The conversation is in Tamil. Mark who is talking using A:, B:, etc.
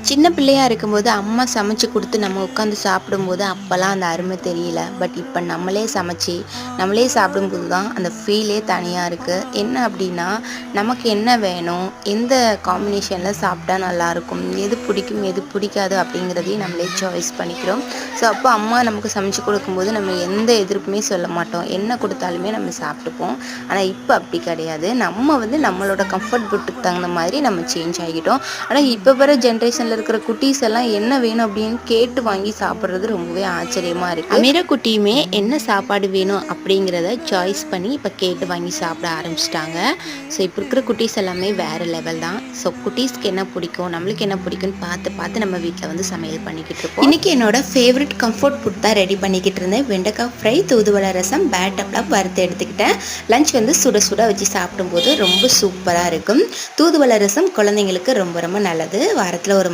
A: சின்ன பிள்ளையா இருக்கும்போது அம்மா சமைச்சு குடுத்து நம்ம உட்காந்து சாப்பிடும்போது அப்போல்லாம் அந்த அருமை தெரியல. பட் இப்போ நம்மளே சமைச்சு நம்மளே சாப்பிடும்போது தான் அந்த ஃபீலே தனியாக இருக்குது. என்ன அப்படின்னா, நமக்கு என்ன வேணும், எந்த காம்பினேஷனில் சாப்பிட்டா நல்லாயிருக்கும், எது பிடிக்கும் எது பிடிக்காது அப்படிங்கிறதையும் நம்மளே சாய்ஸ் பண்ணிக்கிறோம். ஸோ அப்போ அம்மா நமக்கு சமைச்சு கொடுக்கும்போது நம்ம எந்த எதிர்ப்புமே சொல்ல மாட்டோம். என்ன கொடுத்தாலுமே நம்ம சாப்பிட்டுப்போம். ஆனால் இப்போ அப்படி கிடையாது. நம்ம நம்மளோட கம்ஃபர்ட் ஃபுட்டுக்கு தகுந்த மாதிரி நம்ம சேஞ்ச் ஆகிட்டோம். ஆனால் இப்போ வர ஜென்ரேஷனில் இருக்கிற குட்டீஸ் எல்லாம் என்ன வேணும் அப்படின்னு கேட்டு வாங்கி சாப்பிட்றது ரொம்பவே ஆச்சரியமா இருக்கு. அமீரா குட்டியுமே என்ன சாப்பாடு வேணும் அப்படிங்கிறத சாய்ஸ் பண்ணி இப்போ கேட்டு வாங்கி சாப்பிட ஆரம்பிச்சிட்டாங்க. ஸோ இப்போ இருக்கிற குட்டீஸ் எல்லாமே வேறு லெவல் தான். ஸோ குட்டீஸ்க்கு என்ன பிடிக்கும், நம்மளுக்கு என்ன பிடிக்கும்னு பார்த்து பார்த்து நம்ம வீட்டில் சமையல் பண்ணிக்கிட்டு இருக்கோம். இன்றைக்கி என்னோட ஃபேவரட் கம்ஃபர்ட் ஃபுட் தான் ரெடி பண்ணிக்கிட்டு இருந்தேன். வெண்டைக்காய் ஃப்ரை, தூதுவளை ரசம், பேட்டப்லாம் வறுத்து எடுத்துக்கிட்டேன். லஞ்ச் சுட சுட வச்சு சாப்பிடும்போது ரொம்ப சூப்பராக இருக்கும். தூதுவளை ரசம் குழந்தைங்களுக்கு ரொம்ப ரொம்ப நல்லது. வாரத்தில் ஒரு